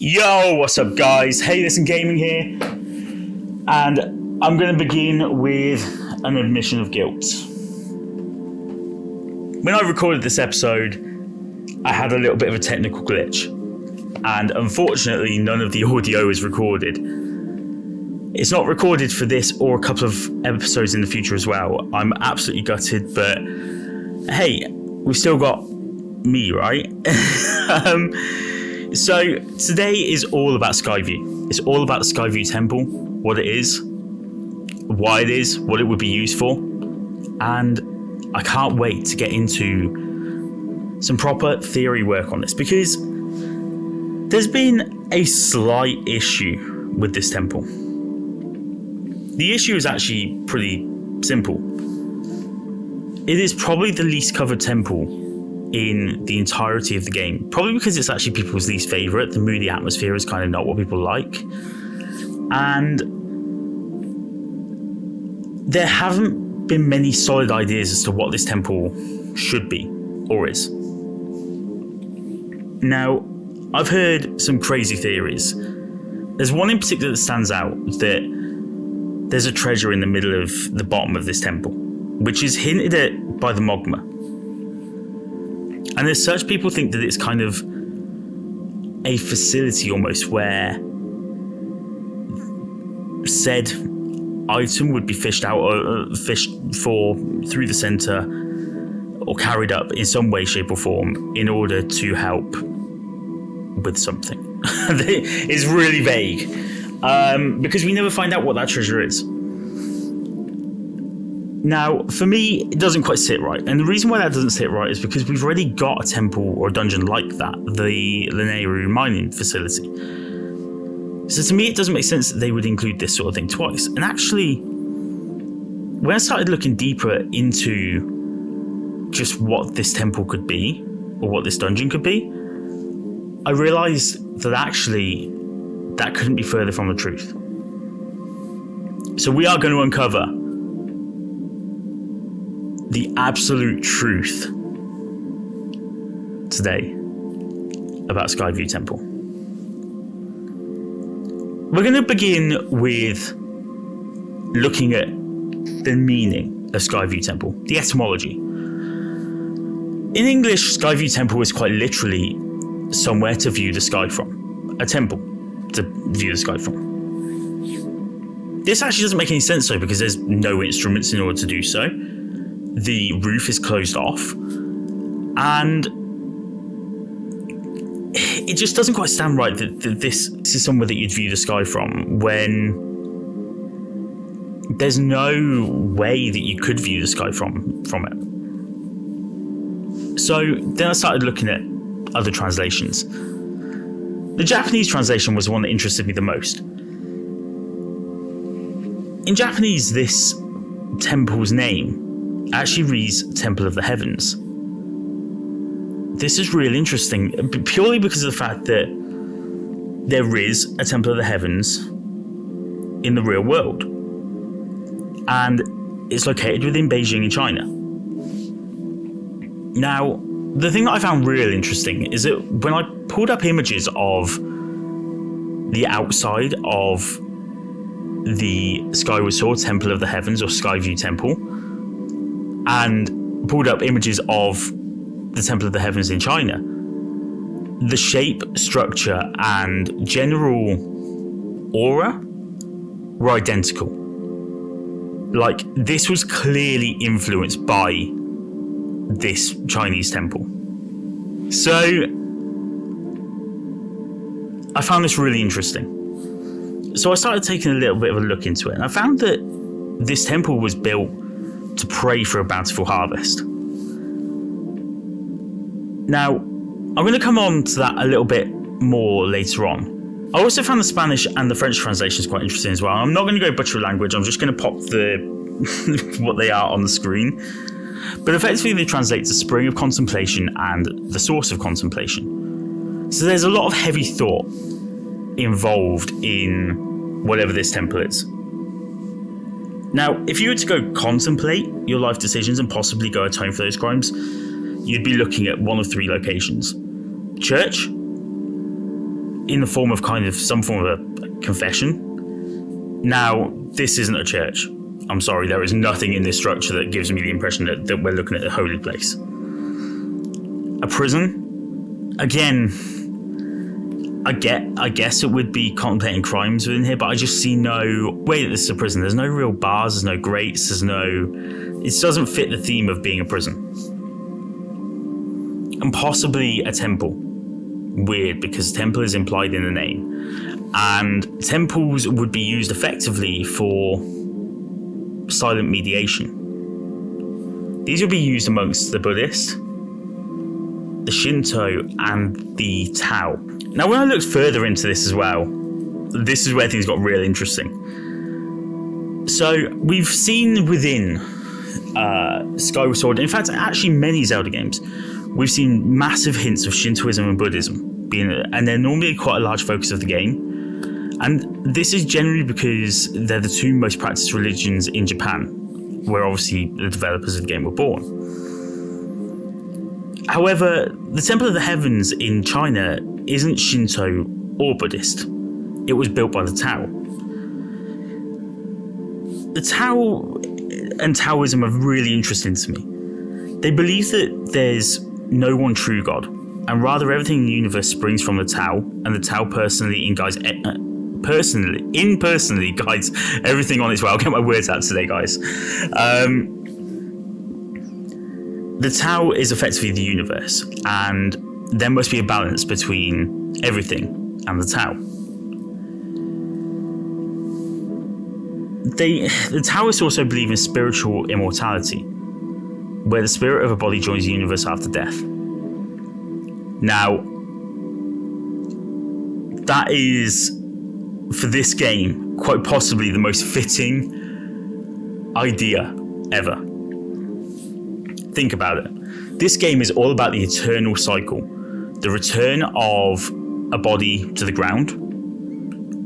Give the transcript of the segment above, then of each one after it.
Yo, what's up guys? Hey, Listen Gaming here, and I'm going to begin with an admission of guilt. When I recorded this episode, I had a little bit of a technical glitch, and unfortunately none of the audio is recorded. It's not recorded for this or a couple of episodes in the future as well. I'm absolutely gutted, but hey, we've still got me, right? So today is all about Skyview. It's all about the Skyview Temple, what it is, why it is, what it would be used for, and I can't wait to get into some proper theory work on this, because there's been a slight issue with this temple. The issue is actually pretty simple. It is probably the least covered temple in the entirety of the game, probably because it's actually people's least favorite. The moody atmosphere is kind of not what people like, and there haven't been many solid ideas as to what this temple should be or is. Now, I've heard some crazy theories. There's one in particular that stands out, that there's a treasure in the middle of the bottom of this temple, which is hinted at by the Mogma. And as such, people think that it's kind of a facility almost where said item would be fished out or fished for through the center or carried up in some way, shape or form in order to help with something. It's really vague because we never find out what that treasure is. Now, for me, it doesn't quite sit right. And the reason why that doesn't sit right is because we've already got a temple or a dungeon like that, the Lineary mining facility. So to me, it doesn't make sense that they would include this sort of thing twice. And actually, when I started looking deeper into just what this temple could be, or what this dungeon could be, I realized that actually, that couldn't be further from the truth. So we are going to uncover the absolute truth today about Skyview Temple. We're going to begin with looking at the meaning of Skyview Temple, the etymology. In English, Skyview Temple is quite literally somewhere to view the sky from, a temple to view the sky from. This actually doesn't make any sense though, because there's no instruments in order to do so. The roof is closed off, and it just doesn't quite stand right that this is somewhere that you'd view the sky from when there's no way that you could view the sky from it. So then I started looking at other translations. The Japanese translation was the one that interested me the most. In Japanese, this temple's name actually reads Temple of the Heavens. This is really interesting, purely because of the fact that there is a Temple of the Heavens in the real world, and it's located within Beijing in China. Now, the thing that I found really interesting is that when I pulled up images of the outside of the Skyward Sword Temple of the Heavens, or Skyview Temple, and pulled up images of the Temple of the Heavens in China, the shape, structure, and general aura were identical. Like, this was clearly influenced by this Chinese temple. So I found this really interesting. So I started taking a little bit of a look into it, and I found that this temple was built to pray for a bountiful harvest. Now, I'm going to come on to that a little bit more later on. I also found the Spanish and the French translations quite interesting as well. I'm not going to go butcher language, I'm just going to pop the what they are on the screen. But effectively they translate to spring of contemplation and the source of contemplation. So there's a lot of heavy thought involved in whatever this temple is. Now, if you were to go contemplate your life decisions and possibly go atone for those crimes, you'd be looking at one of three locations: church, in the form of kind of some form of a confession. Now, this isn't a church. I'm sorry, there is nothing in this structure that gives me the impression that we're looking at a holy place. A prison? Again, I guess it would be contemplating crimes within here, but I just see no way that this is a prison. There's no real bars, there's no grates, it doesn't fit the theme of being a prison. And possibly a temple. Weird, because temple is implied in the name. And temples would be used effectively for silent mediation. These would be used amongst the Buddhist, the Shinto, and the Tao. Now, when I looked further into this as well, this is where things got real interesting. So, we've seen within Skyward Sword, in fact, actually many Zelda games, we've seen massive hints of Shintoism and Buddhism, and they're normally quite a large focus of the game. And this is generally because they're the two most practiced religions in Japan, where obviously the developers of the game were born. However, the Temple of the Heavens in China isn't Shinto or Buddhist. It was built by the Tao. The Tao and Taoism are really interesting to me. They believe that there's no one true God, and rather everything in the universe springs from the Tao, and the Tao personally guides everything on its way. I'll get my words out today, guys. The Tao is effectively the universe, and there must be a balance between everything and the Tao. The Taoists also believe in spiritual immortality, where the spirit of a body joins the universe after death. Now, that is, for this game, quite possibly the most fitting idea ever. Think about it. This game is all about the eternal cycle, the return of a body to the ground,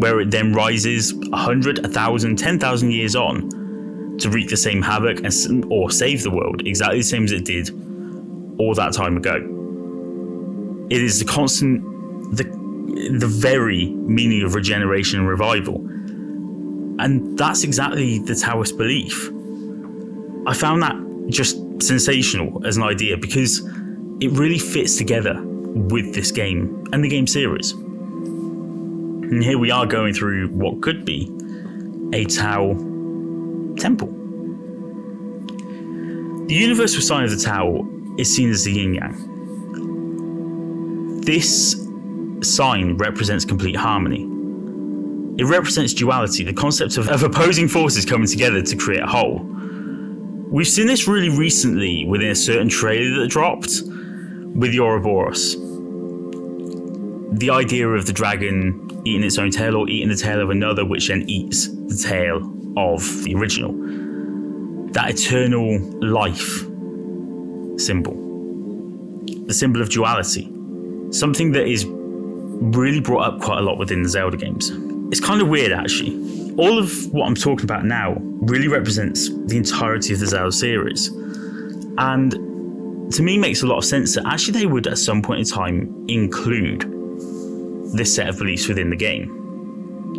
where it then rises 100, 1,000, 10,000 years on to wreak the same havoc or save the world, exactly the same as it did all that time ago. It is the constant, the very meaning of regeneration and revival. And that's exactly the Taoist belief. I found that just sensational as an idea because it really fits together with this game and the game series. And here we are going through what could be a Tao temple. The universal sign of the Tao is seen as the yin yang. This sign represents complete harmony. It represents duality, the concept of opposing forces coming together to create a whole. We've seen this really recently within a certain trailer that dropped with the Ouroboros. The idea of the dragon eating its own tail or eating the tail of another, which then eats the tail of the original. That eternal life symbol. The symbol of duality. Something that is really brought up quite a lot within the Zelda games. It's kind of weird, actually. All of what I'm talking about now really represents the entirety of the Zelda series. And to me makes a lot of sense that actually they would at some point in time include this set of beliefs within the game.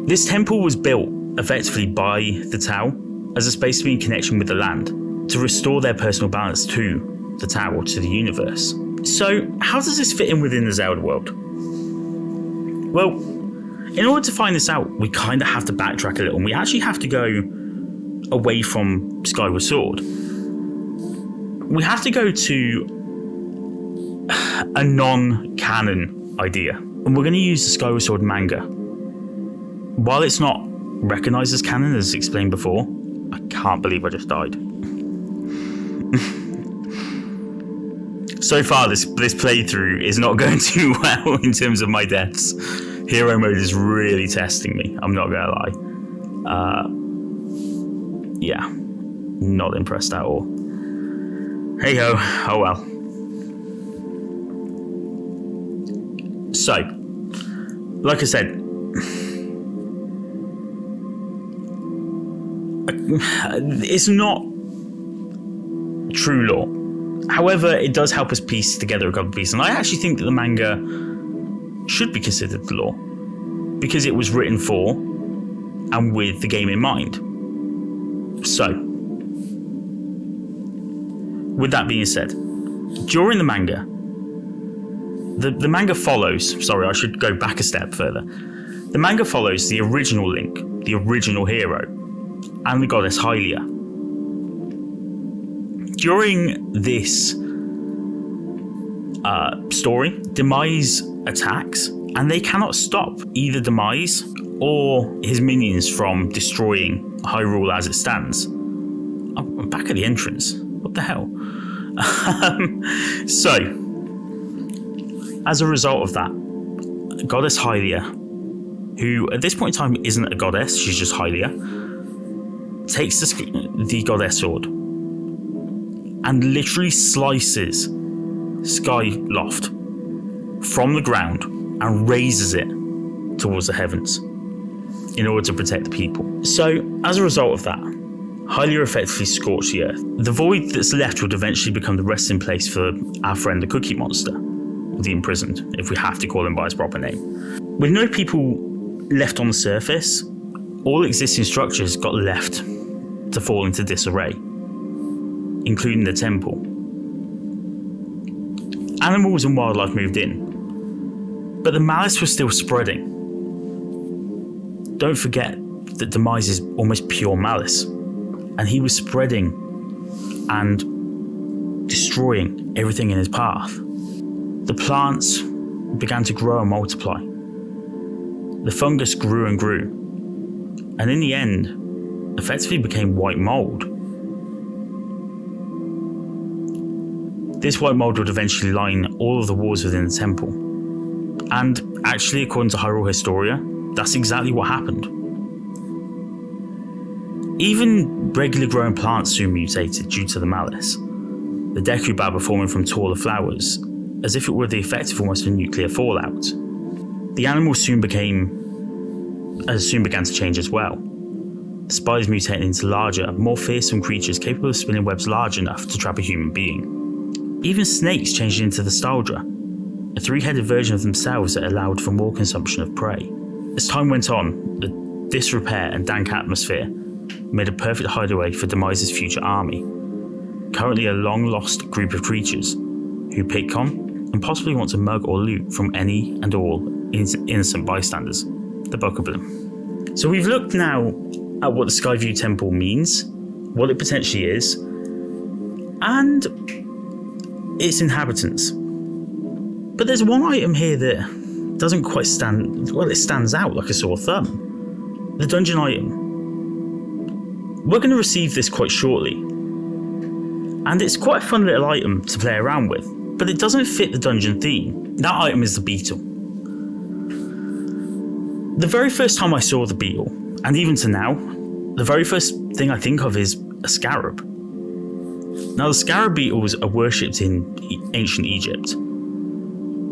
This temple was built effectively by the Tao as a space to be in connection with the land, to restore their personal balance to the Tao or to the universe. So how does this fit in within the Zelda world? Well, in order to find this out, we kind of have to backtrack a little, and we actually have to go away from Skyward Sword. We have to go to a non-canon idea, and we're going to use the Skyward Sword manga. While it's not recognised as canon, as explained before, I can't believe I just died. So far, this playthrough is not going too well in terms of my deaths. Hero mode is really testing me, I'm not gonna lie. Yeah, not impressed at all. Hey ho, oh well. So, like I said, it's not true lore. However, it does help us piece together a couple of pieces, and I actually think that the manga should be considered the lore. because it was written for and with the game in mind. So, with that being said, during the manga, the manga follows, sorry, I should go back a step further. The manga follows the original Link, the original hero, and the goddess Hylia. During this story, Demise attacks, and they cannot stop either Demise or his minions from destroying Hyrule as it stands. I'm back at the entrance. What the hell? So, as a result of that, Goddess Hylia, who at this point in time isn't a goddess, she's just Hylia, takes the goddess sword and literally slices Skyloft from the ground and raises it towards the heavens in order to protect the people. So, as a result of that, Hylia effectively scorched the earth. The void that's left would eventually become the resting place for our friend the Cookie Monster, or the Imprisoned, if we have to call him by his proper name. With no people left on the surface, all existing structures got left to fall into disarray, including the temple. Animals and wildlife moved in, but the malice was still spreading. Don't forget that Demise is almost pure malice, and he was spreading and destroying everything in his path. The plants began to grow and multiply. The fungus grew and grew, and in the end, effectively became white mold. This white mold would eventually line all of the walls within the temple. And actually, according to Hyrule Historia, that's exactly what happened. Even regular growing plants soon mutated due to the malice, the Deku Baba forming from taller flowers, as if it were the effect of almost a nuclear fallout. The animals soon began to change as well. The spiders mutated into larger, more fearsome creatures capable of spinning webs large enough to trap a human being. Even snakes changed into the Staldra, a three-headed version of themselves that allowed for more consumption of prey. As time went on, the disrepair and dank atmosphere made a perfect hideaway for Demise's future army, currently a long-lost group of creatures who pick on and possibly want to mug or loot from any and all innocent bystanders, the Bokoblin. So we've looked now at what the Skyview Temple means, what it potentially is, and its inhabitants. But there's one item here that doesn't quite it stands out like a sore thumb. The dungeon item. We're going to receive this quite shortly, and it's quite a fun little item to play around with, but it doesn't fit the dungeon theme. That item is the beetle. The very first time I saw the beetle, and even to now, the very first thing I think of is a scarab. Now, the scarab beetles are worshipped in ancient Egypt.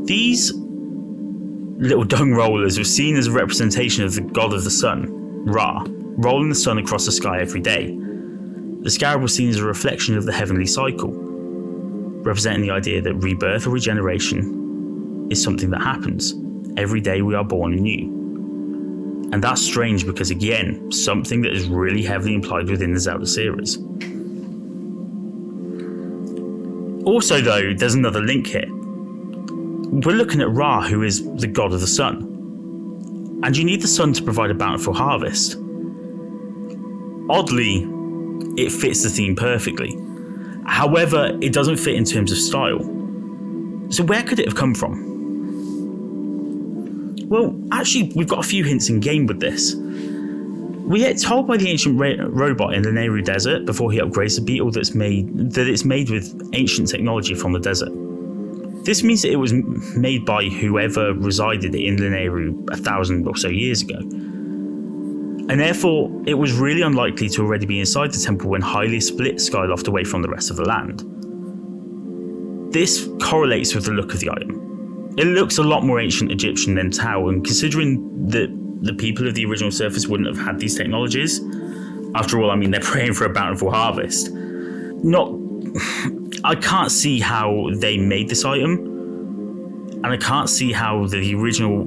These little dung rollers were seen as a representation of the god of the sun, Ra, rolling the sun across the sky every day. The scarab was seen as a reflection of the heavenly cycle, representing the idea that rebirth or regeneration is something that happens. Every day we are born anew. And that's strange because, again, something that is really heavily implied within the Zelda series. Also, though, there's another link here. We're looking at Ra, who is the god of the sun. And you need the sun to provide a bountiful harvest. Oddly, it fits the theme perfectly. However, it doesn't fit in terms of style. So where could it have come from? Well, actually, we've got a few hints in game with this. We get told by the ancient robot in the Nehru Desert before he upgrades the beetle that it's made with ancient technology from the desert. This means that it was made by whoever resided in Nehru 1,000 or so years ago. And therefore, it was really unlikely to already be inside the temple when Hylia split Skyloft away from the rest of the land. This correlates with the look of the item. It looks a lot more ancient Egyptian than Tau, and considering that the people of the original surface wouldn't have had these technologies, after all, I mean, they're praying for a bountiful harvest. I can't see how they made this item, and I can't see how the original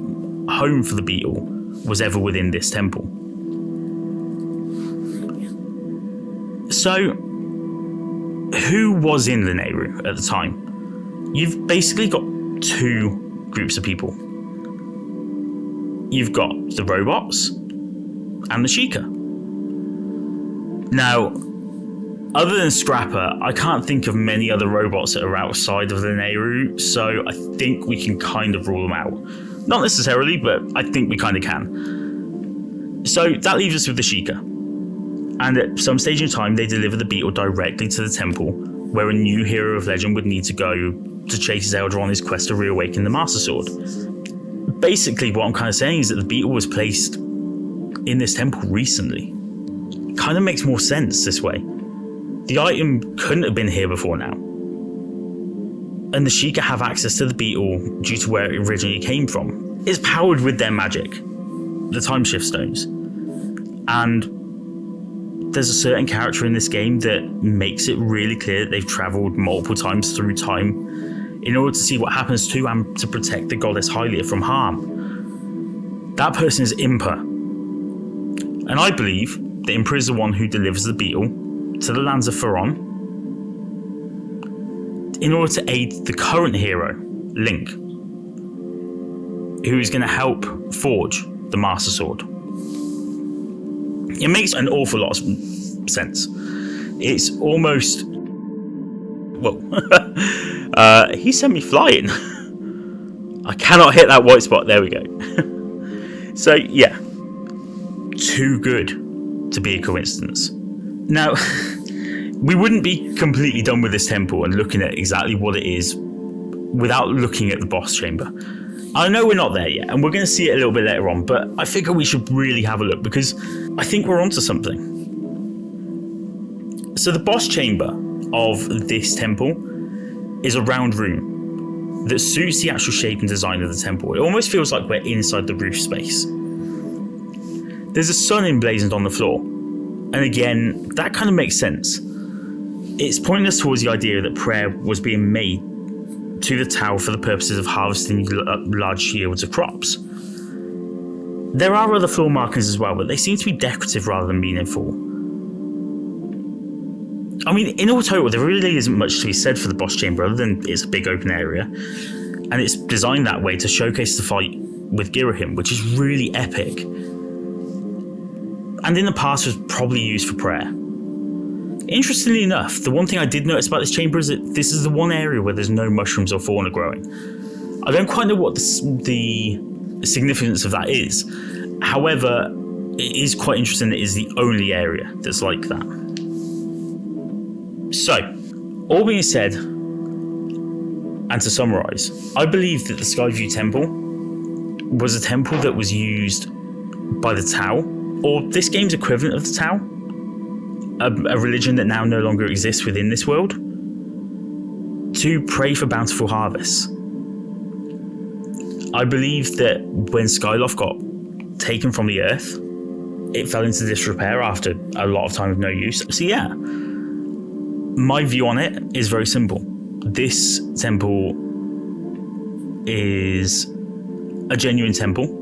home for the beetle was ever within this temple. So, who was in the Nehru at the time? You've basically got two groups of people. You've got the robots and the Sheikah. Now, other than Scrapper, I can't think of many other robots that are outside of the Nehru, so I think we can kind of rule them out. Not necessarily, but I think we kind of can. So that leaves us with the Sheikah. And at some stage in time, they deliver the beetle directly to the temple, where a new hero of legend would need to go to chase Zelda on his quest to reawaken the Master Sword. Basically, what I'm kind of saying is that the beetle was placed in this temple recently. It kind of makes more sense this way. The item couldn't have been here before now. And the Sheikah have access to the beetle due to where it originally came from. It's powered with their magic, the Time Shift Stones. And there's a certain character in this game that makes it really clear that they've travelled multiple times through time in order to see what happens to and to protect the goddess Hylia from harm. That person is Impa. And I believe that Impa is the one who delivers the beetle to the lands of Faron in order to aid the current hero, Link, who is going to help forge the Master Sword. It makes an awful lot of sense. It's almost... Whoa. He sent me flying. I cannot hit that white spot. There we go. So, yeah. Too good to be a coincidence. Now, we wouldn't be completely done with this temple and looking at exactly what it is without looking at the boss chamber. I know we're not there yet, and we're going to see it a little bit later on, but I figure we should really have a look because I think we're onto something. So the boss chamber of this temple is a round room that suits the actual shape and design of the temple. It almost feels like we're inside the roof space. There's a sun emblazoned on the floor. And again, that kind of makes sense. It's pointing us towards the idea that prayer was being made to the Tau for the purposes of harvesting large yields of crops. There are other floor markings as well, but they seem to be decorative rather than meaningful. I mean, in all total, there really isn't much to be said for the boss chamber other than it's a big open area, and it's designed that way to showcase the fight with Girahim, which is really epic. And in the past was probably used for prayer. Interestingly enough, the one thing I did notice about this chamber is that this is the one area where there's no mushrooms or fauna growing. I don't quite know what the significance of that is. However, it is quite interesting that it is the only area that's like that. So, all being said, and to summarise, I believe that the Skyview Temple was a temple that was used by the Tau, or this game's equivalent of the Tau, a religion that now no longer exists within this world, to pray for bountiful harvests. I believe that when Skyloft got taken from the earth, it fell into disrepair after a lot of time of no use. So yeah, my view on it is very simple. This temple is a genuine temple.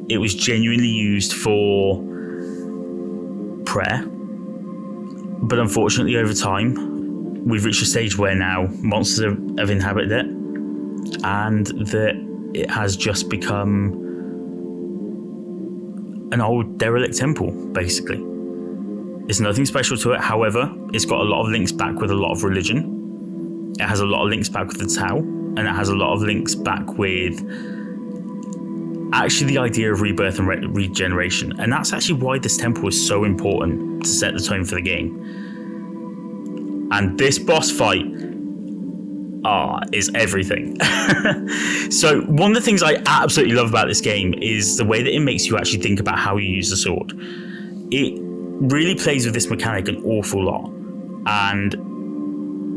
It was genuinely used for prayer. But unfortunately, over time, we've reached a stage where now monsters have inhabited it, and that it has just become an old derelict temple, basically. There's nothing special to it. However, it's got a lot of links back with a lot of religion. It has a lot of links back with the Tau, and it has a lot of links back with actually the idea of rebirth and regeneration. And that's actually why this temple is so important to set the tone for the game. And this boss fight is everything. So one of the things I absolutely love about this game is the way that it makes you actually think about how you use the sword. It really plays with this mechanic an awful lot, and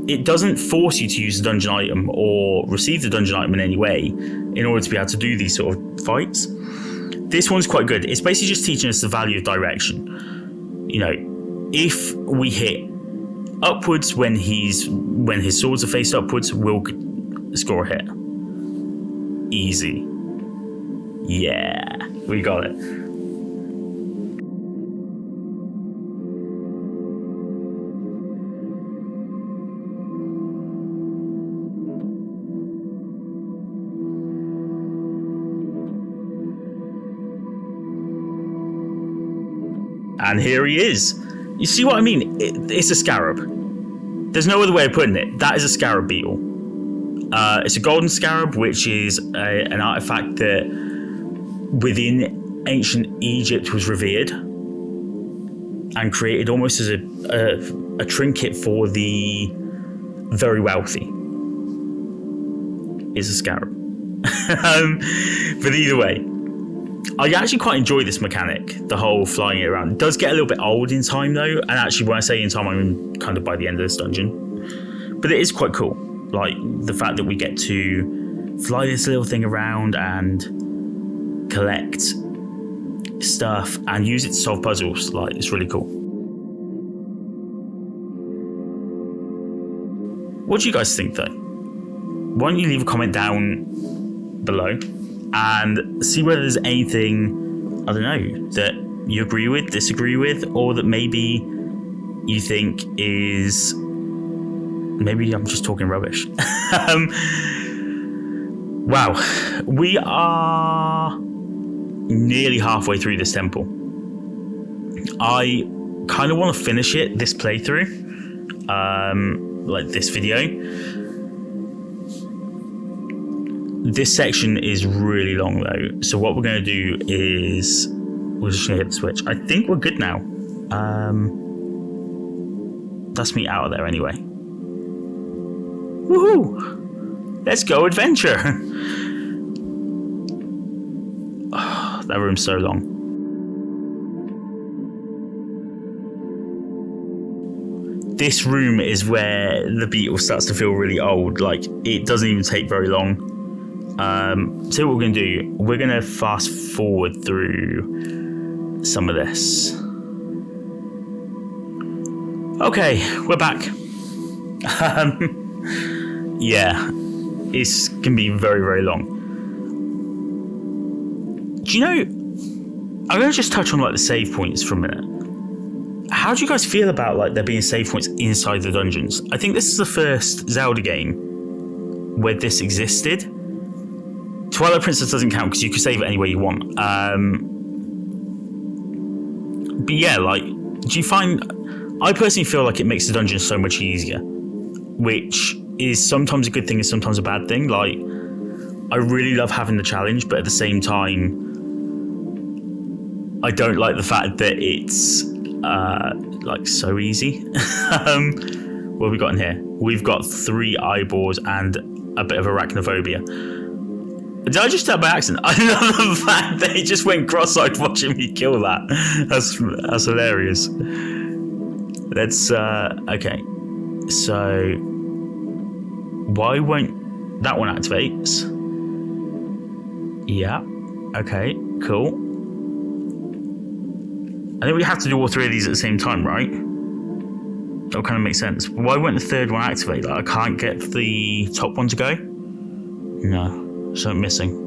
it doesn't force you to use the dungeon item or receive the dungeon item in any way in order to be able to do these sort of fights. This one's quite good. It's basically just teaching us the value of direction. You know, if we hit upwards when his swords are faced upwards, we'll score a hit. Easy. Yeah. We got it. And here he is. You see what I mean? It's a scarab. There's no other way of putting it. That is a scarab beetle. It's a golden scarab, which is an artifact that within ancient Egypt was revered and created almost as a trinket for the very wealthy. It's a scarab. But either way, I actually quite enjoy this mechanic, the whole flying it around. It does get a little bit old in time though, and actually when I say in time, I mean kind of by the end of this dungeon. But it is quite cool, like the fact that we get to fly this little thing around and collect stuff and use it to solve puzzles. Like, it's really cool. What do you guys think though? Why don't you leave a comment down below and see whether there's anything, I don't know, that you agree with, disagree with, or that maybe you think is... Maybe I'm just talking rubbish. Wow. We are nearly halfway through this temple. I kind of want to finish it, this playthrough, like this video. This section is really long though, so what we're going to do is we're just going to hit the switch. I think we're good now. That's me out of there anyway. Woohoo! Let's go adventure! Oh, that room's so long. This room is where the beetle starts to feel really old. Like, it doesn't even take very long. So what we're going to do, we're going to fast forward through some of this. Okay, we're back. Yeah, it's going to be very, very long. Do you know, I'm going to just touch on like the save points for a minute. How do you guys feel about like there being save points inside the dungeons? I think this is the first Zelda game where this existed. Twilight Princess doesn't count because you can save it any way you want. But yeah, like, do you find... I personally feel like it makes the dungeon so much easier, which is sometimes a good thing and sometimes a bad thing. Like, I really love having the challenge, but at the same time, I don't like the fact that it's like so easy. What have we got in here? We've got 3 eyeballs and a bit of arachnophobia. Did I just tell by accident? I love the fact that he just went cross-eyed watching me kill that. That's hilarious. Let's okay. So why won't that one activates? Yeah. Okay. Cool. I think we have to do all 3 of these at the same time, right? That kind of makes sense. Why won't the 3rd one activate? Like, I can't get the top one to go? No. Something missing.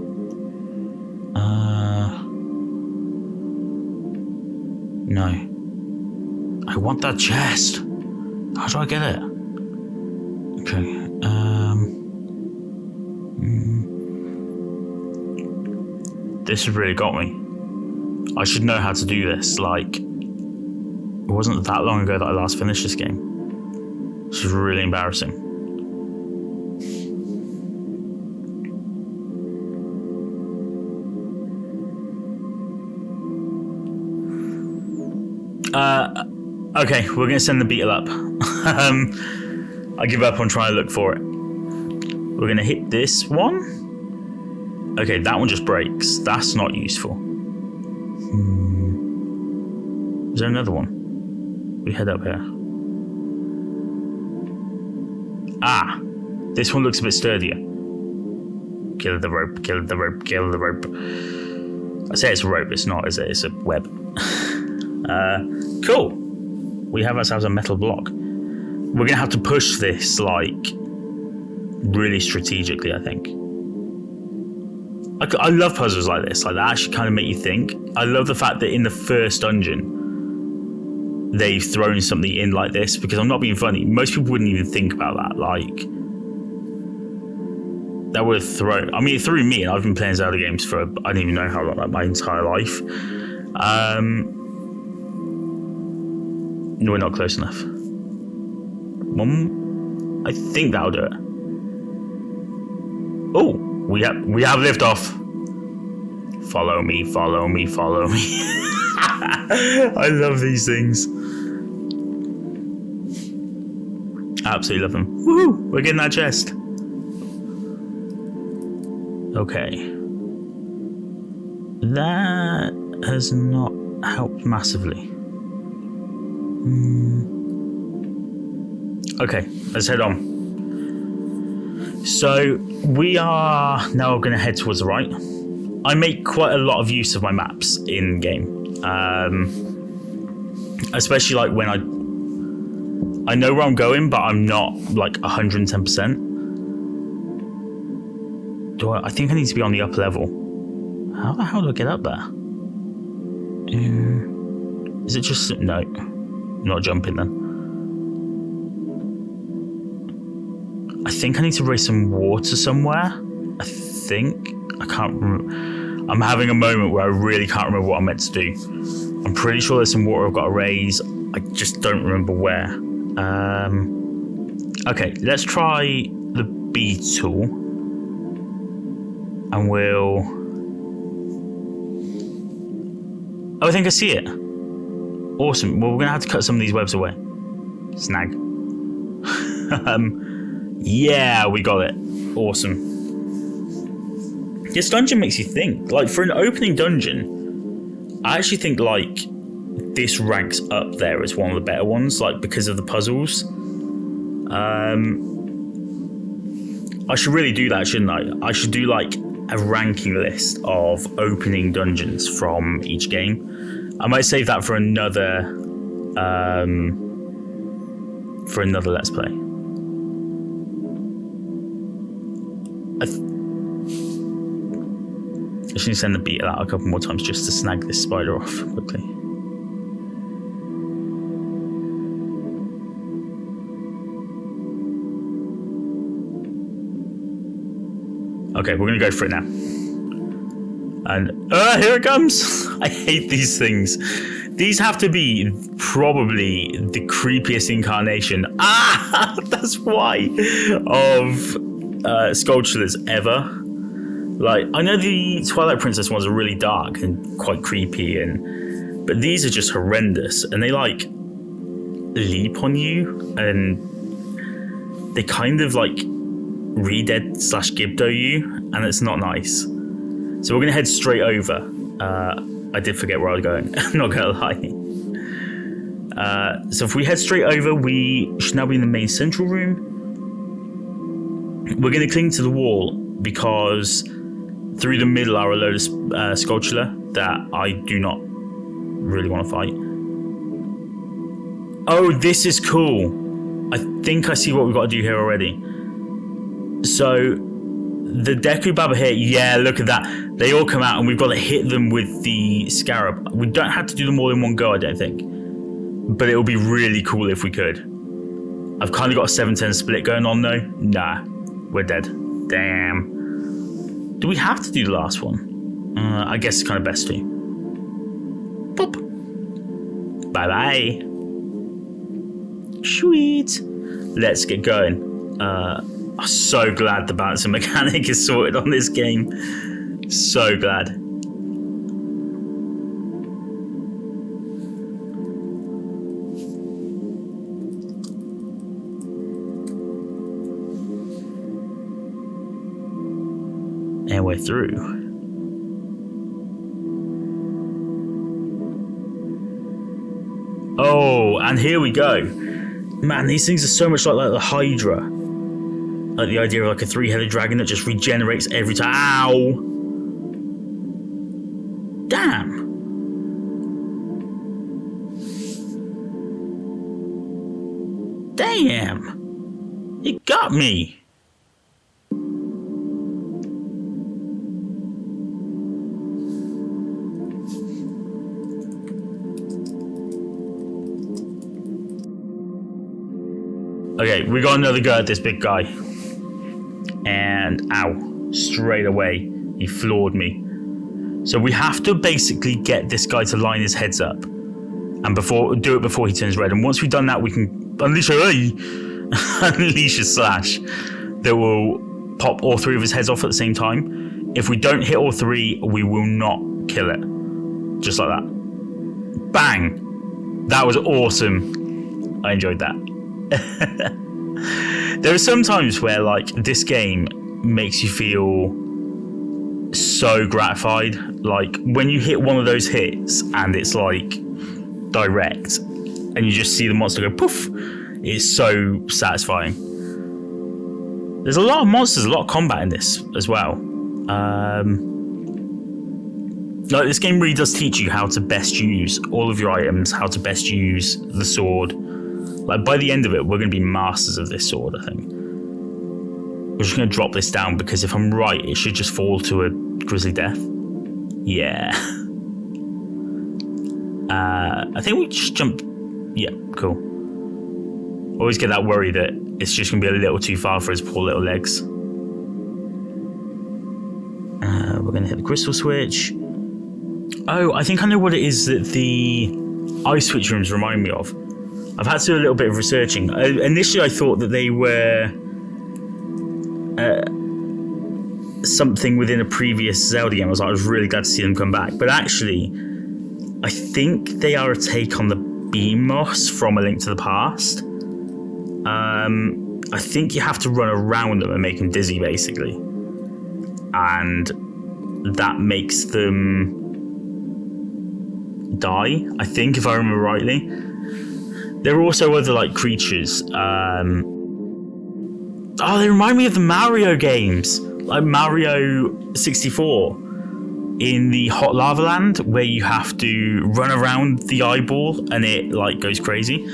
No. I want that chest. How do I get it? Okay. This has really got me. I should know how to do this. Like, it wasn't that long ago that I last finished this game. This is really embarrassing. Okay, we're going to send the beetle up. I give up on trying to look for it. We're going to hit this one. Okay, that one just breaks. That's not useful. Is there another one? We head up here. Ah, this one looks a bit sturdier. Kill the rope, kill the rope, kill the rope. I say it's a rope, it's not, is it? It's a web. Cool. We have ourselves a metal block. We're going to have to push this, like, really strategically, I think. I love puzzles like this. Like, that actually kind of make you think. I love the fact that in the first dungeon, they've thrown something in like this, because I'm not being funny. Most people wouldn't even think about that. Like, that would have thrown. I mean, it threw me, and I've been playing Zelda games for I don't even know how long, like my entire life. No, we're not close enough. I think that'll do it. Oh, we have liftoff. Follow me, follow me, follow me. I love these things. Absolutely love them. Woohoo! We're getting that chest. Okay. That has not helped massively. Okay, let's head on. So we are now going to head towards the right. I make quite a lot of use of my maps in game, especially like when I know where I'm going, but I'm not like 110%. I think I need to be on the upper level. How the hell do I get up there? Is it just no? Not jumping then. I think I need to raise some water somewhere. I think. I can't remember. I'm having a moment where I really can't remember what I'm meant to do. I'm pretty sure there's some water I've got to raise. I just don't remember where. Okay, let's try the B tool. And we'll... Oh, I think I see it. Awesome. Well, we're going to have to cut some of these webs away. Snag. Yeah, we got it. Awesome. This dungeon makes you think. Like, for an opening dungeon, I actually think, like, this ranks up there as one of the better ones, like, because of the puzzles. I should really do that, shouldn't I? I should do, like, a ranking list of opening dungeons from each game. I might save that for another Let's Play. I just need to send the beetle out a couple more times just to snag this spider off quickly. Okay, we're going to go for it now. And here it comes! I hate these things. These have to be probably the creepiest incarnation. That's why! Of sculptures ever. Like, I know the Twilight Princess ones are really dark and quite creepy, but these are just horrendous. And they, like, leap on you, and they kind of, like, re-dead/Gibdo you, and it's not nice. So we're going to head straight over. I did forget where I was going. I'm not going to lie. So if we head straight over, we should now be in the main central room. We're going to cling to the wall because through the middle are a load of sculptura that I do not really want to fight. Oh, this is cool. I think I see what we've got to do here already. So the Deku Baba here, yeah, look at that. They all come out and we've got to hit them with the scarab. We don't have to do them all in one go, I don't think. But it would be really cool if we could. I've kind of got a 7-10 split going on though. Nah, we're dead. Damn. Do we have to do the last one? I guess it's kind of best to. Pop. Bye-bye. Sweet. Let's get going. I'm so glad the balancing mechanic is sorted on this game. So glad. And we're through. Oh, and here we go. Man, these things are so much like the Hydra. Like the idea of like a 3-headed dragon that just regenerates every time. Ow! Damn! Damn! It got me! Okay, we got another go at this big guy. And ow, straight away, he floored me. So we have to basically get this guy to line his heads up. And do it before he turns red. And once we've done that, we can unleash a slash that will pop all three of his heads off at the same time. If we don't hit all three, we will not kill it. Just like that. Bang! That was awesome. I enjoyed that. There are some times where like this game makes you feel so gratified. Like when you hit one of those hits and it's like direct and you just see the monster go poof, it's so satisfying. There's a lot of monsters, a lot of combat in this as well. Like this game really does teach you how to best use all of your items, how to best use the sword. Like by the end of it, we're going to be masters of this sword, I think. We're just going to drop this down because if I'm right, it should just fall to a grisly death. Yeah. I think we just jump. Yeah, cool. Always get that worry that it's just going to be a little too far for his poor little legs. We're going to hit the crystal switch. Oh, I think I know what it is that the ice switch rooms remind me of. I've had to do a little bit of researching. Initially, I thought that they were something within a previous Zelda game. I was really glad to see them come back. But actually, I think they are a take on the beam moss from A Link to the Past. I think you have to run around them and make them dizzy, basically. And that makes them die, I think, if I remember rightly. There are also other like creatures. They remind me of the Mario games, like Mario 64 in the Hot Lava Land, where you have to run around the eyeball and it like goes crazy.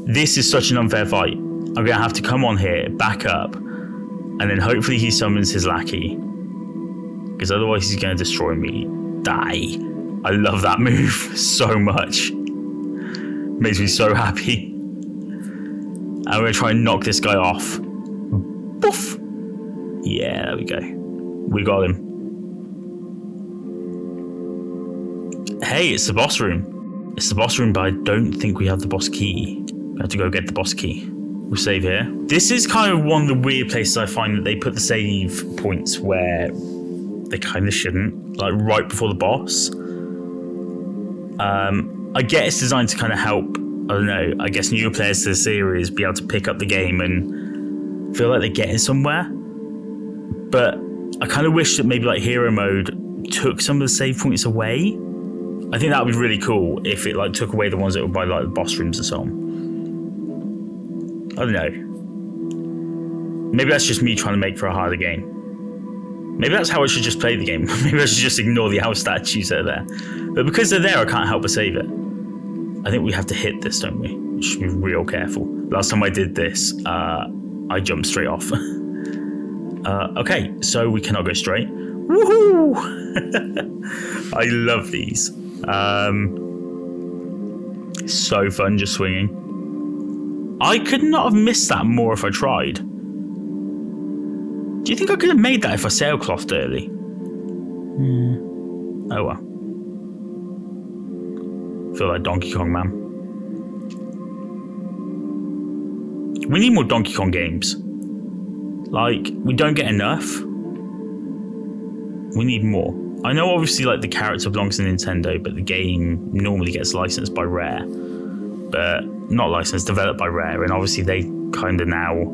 This is such an unfair fight. I'm going to have to come on here, back up, and then hopefully he summons his lackey. Because otherwise he's going to destroy me. Die. I love that move so much. Makes me so happy. I'm going to try and knock this guy off. Poof! Yeah, there we go. We got him. Hey, it's the boss room. It's the boss room, but I don't think we have the boss key. We have to go get the boss key. We'll save here. This is kind of one of the weird places I find that they put the save points where they kind of shouldn't, like right before the boss. I get it's designed to kind of help, I don't know, I guess newer players to the series be able to pick up the game and feel like they're getting somewhere. But I kind of wish that maybe like hero mode took some of the save points away. I think that would be really cool if it like took away the ones that were by like the boss rooms and so on. I don't know. Maybe that's just me trying to make for a harder game. Maybe that's how I should just play the game. Maybe I should just ignore the health statues that are there. But because they're there, I can't help but save it. I think we have to hit this, don't we? We should be real careful. Last time I did this, I jumped straight off. Okay, so we cannot go straight. Woohoo! I love these. So fun just swinging. I could not have missed that more if I tried. Do you think I could have made that if I sailclothed early? Oh well. Feel like Donkey Kong, man. We need more Donkey Kong games. Like, we don't get enough. We need more. I know obviously like the character belongs to Nintendo, but the game normally gets licensed by Rare. But not licensed, developed by Rare, and obviously they kind of now.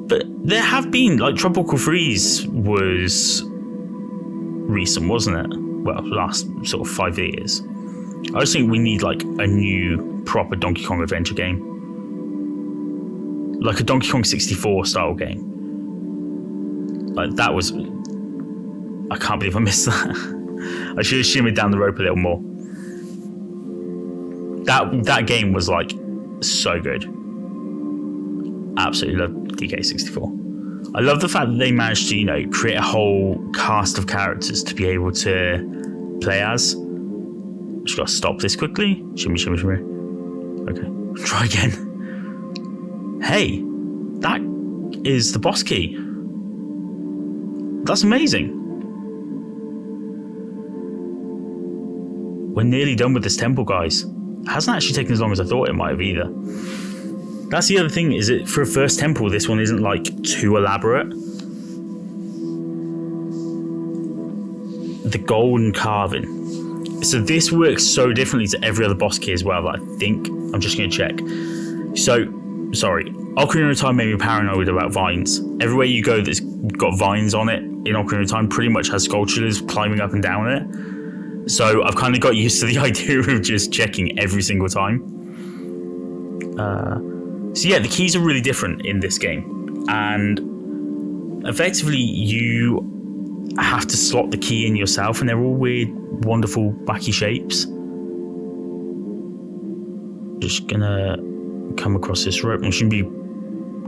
But there have been like Tropical Freeze was recent, wasn't it? Well, last sort of 5 years. I just think we need like a new proper Donkey Kong adventure game, like a Donkey Kong 64 style game. Like that was. I can't believe I missed that. I should have shimmied down the rope a little more. That game was like so good. Absolutely love DK64. I love the fact that they managed to, create a whole cast of characters to be able to play as. Just gotta stop this quickly. Shimmy, shimmy, shimmy. Okay, try again. Hey, that is the boss key. That's amazing. We're nearly done with this temple, guys. It hasn't actually taken as long as I thought it might have either. That's the other thing, is it for a first temple, this one isn't like too elaborate. The golden carving. So this works so differently to every other boss key as well that I think I'm just going to check. So, sorry, Ocarina of Time made me paranoid about vines. Everywhere you go that's got vines on it in Ocarina of Time pretty much has sculptures climbing up and down it. So I've kind of got used to the idea of just checking every single time. So yeah, the keys are really different in this game. And effectively you have to slot the key in yourself, and they're all weird, wonderful, wacky shapes. Just gonna come across this rope. I should be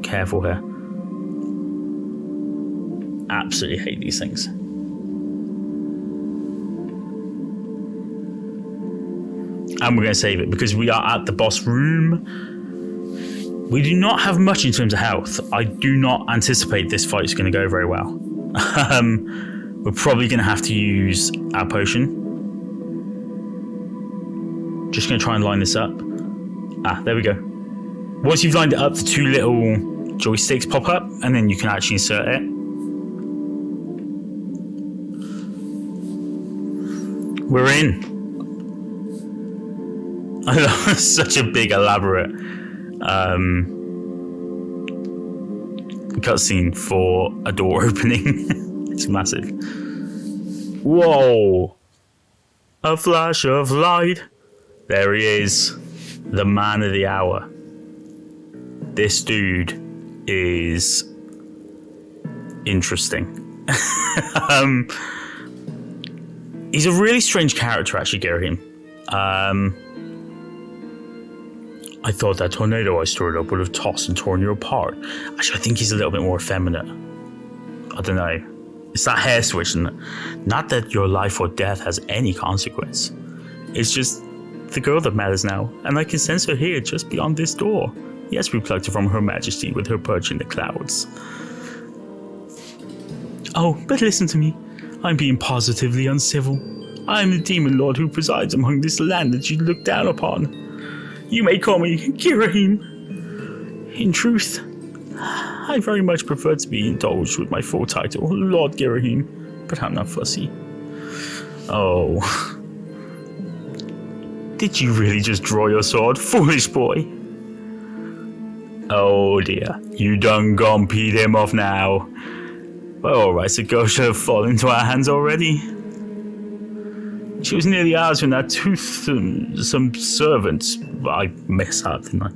careful here. Absolutely hate these things. And we're going to save it because we are at the boss room. We do not have much in terms of health. I do not anticipate this fight is going to go very well. We're probably going to have to use our potion. Just going to try and line this up. Ah, there we go. Once you've lined it up, the two little joysticks pop up, and then you can actually insert it. We're in. I love such a big, elaborate cutscene for a door opening. It's massive. Whoa! A flash of light. There he is, the man of the hour. This dude is interesting. He's a really strange character, actually, Girahim. I thought that tornado I stirred up would have tossed and torn you apart. Actually, I think he's a little bit more effeminate. I don't know. It's that hair switch, and not that your life or death has any consequence. It's just the girl that matters now, and I can sense her here just beyond this door. Yes, we plucked her from Her Majesty with her perch in the clouds. Oh, but listen to me. I'm being positively uncivil. I am the demon lord who presides among this land that you look down upon. You may call me Girahim. In truth, I very much prefer to be indulged with my full title, Lord Girahim, but I'm not fussy. Oh. Did you really just draw your sword, foolish boy? Oh dear, you done gone peed him off now. Well, alright, so girl should have fallen into our hands already. She was nearly ours when that tooth some servants. I messed up, didn't I?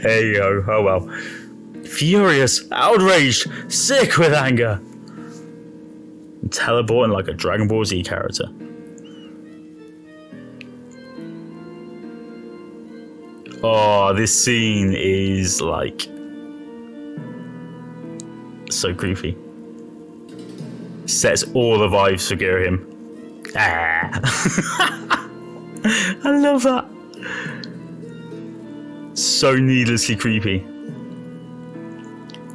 Hey yo, oh well. Furious, outraged, sick with anger. Teleporting like a Dragon Ball Z character. Oh, this scene is like so creepy. Sets all the vibes for Girahim. Ah. I love that. So needlessly creepy.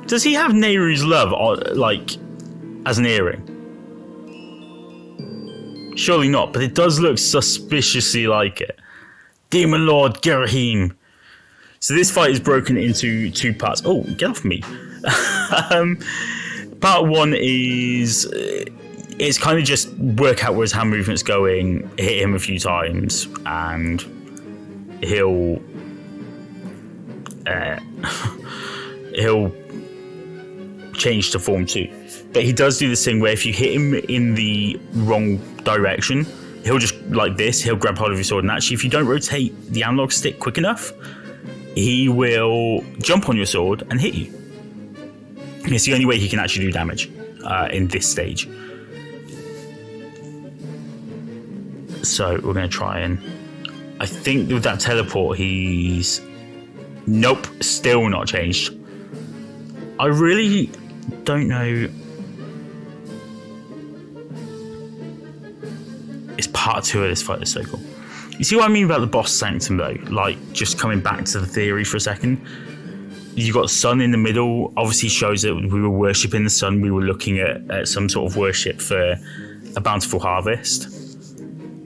Does he have Nehru's love, like, as an earring? Surely not, but it does look suspiciously like it. Demon Lord Girahim. So this fight is broken into two parts. Oh, get off me. Part one is... it's kind of just work out where his hand movement's going, hit him a few times, and he'll change to form 2. But he does do this thing where if you hit him in the wrong direction, he'll just, like this, he'll grab hold of your sword, and actually if you don't rotate the analog stick quick enough, he will jump on your sword and hit you. It's the only way he can actually do damage in this stage. So we're going to try and... I think with that teleport, he's... Nope, still not changed. I really don't know. It's part 2 of this fight is so cool. You see what I mean about the boss sanctum though? Like, just coming back to the theory for a second. You got the sun in the middle, obviously shows that we were worshipping the sun. We were looking at some sort of worship for a bountiful harvest.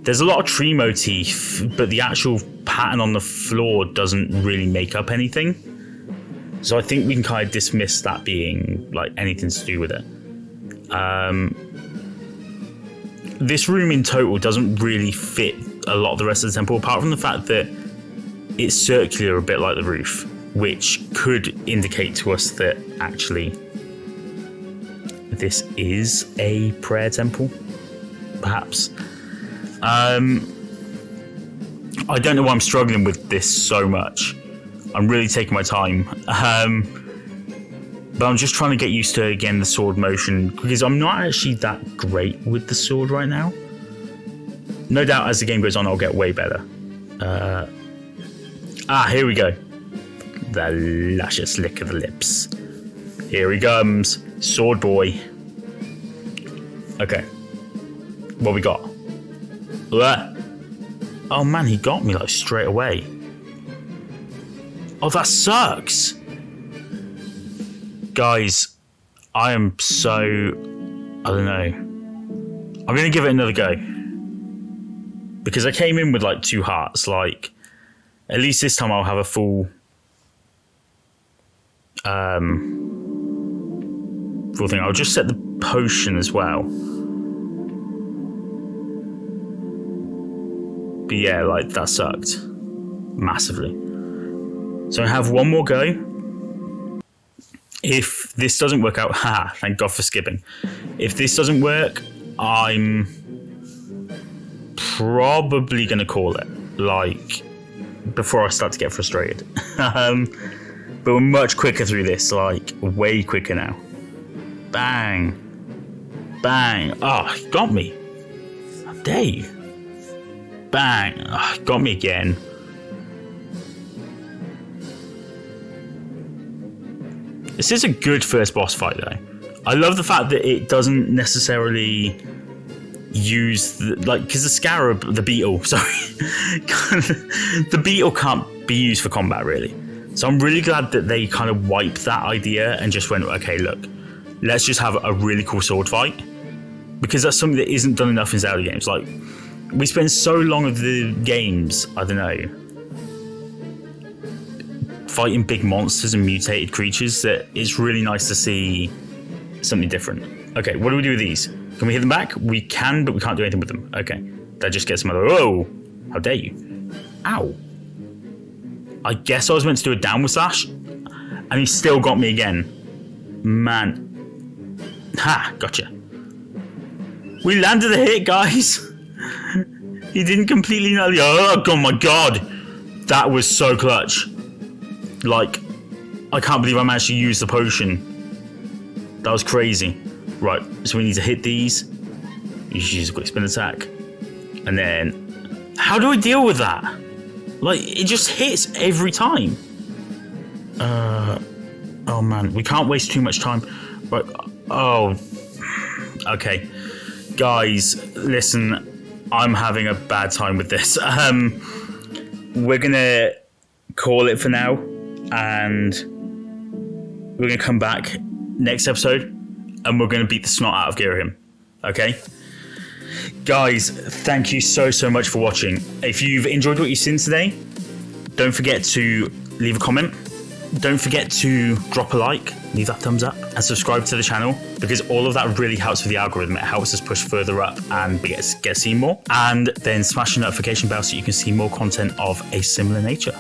There's a lot of tree motif, but the actual pattern on the floor doesn't really make up anything. So I think we can kind of dismiss that being like anything to do with it. This room in total doesn't really fit a lot of the rest of the temple, apart from the fact that it's circular, a bit like the roof, which could indicate to us that actually this is a prayer temple, perhaps. I don't know why I'm struggling with this so much. I'm really taking my time. But I'm just trying to get used to, again, the sword motion, because I'm not actually that great with the sword right now. No doubt as the game goes on, I'll get way better. Here we go. The luscious lick of the lips. Here he comes. Sword boy. Okay. What we got? Oh man, he got me like straight away. Oh, that sucks. Guys, I am so... I don't know. I'm going to give it another go. Because I came in with like 2 hearts. Like, at least this time I'll have a full... full thing. I'll just set the potion as well. But yeah, like, that sucked. Massively. So I have one more go. If this doesn't work out, thank God for skipping. If this doesn't work, I'm probably going to call it, like, before I start to get frustrated. But we're much quicker through this, like, way quicker now. Bang. Bang. Oh, he got me. How dare you? Bang. Oh, got me again. This is a good first boss fight, though. I love the fact that it doesn't necessarily use because the scarab, the beetle, sorry, the beetle can't be used for combat really. So I'm really glad that they kind of wiped that idea and just went, okay, look, let's just have a really cool sword fight, because that's something that isn't done enough in Zelda games. Like, we spend so long of the games, I don't know, fighting big monsters and mutated creatures, that it's really nice to see something different. Okay, what do we do with these? Can we hit them back? We can, but we can't do anything with them. Okay, that just gets another... Whoa! How dare you? Ow. I guess I was meant to do a downward slash, and he still got me again. Man. Ha! Gotcha. We landed a hit, guys! He didn't completely know... Oh my god! That was so clutch. Like, I can't believe I managed to use the potion. That was crazy. Right, so we need to hit these. You should use a quick spin attack. And then... How do I deal with that? Like, it just hits every time. Oh man, we can't waste too much time. Right, oh... Okay. Guys, listen, I'm having a bad time with this. We're gonna call it for now. And we're going to come back next episode and we're going to beat the snot out of Girahim. Okay? Guys, thank you so much for watching. If you've enjoyed what you've seen today, don't forget to leave a comment. Don't forget to drop a like, leave that thumbs up, and subscribe to the channel, because all of that really helps with the algorithm. It helps us push further up and get seen more. And then smash the notification bell so you can see more content of a similar nature.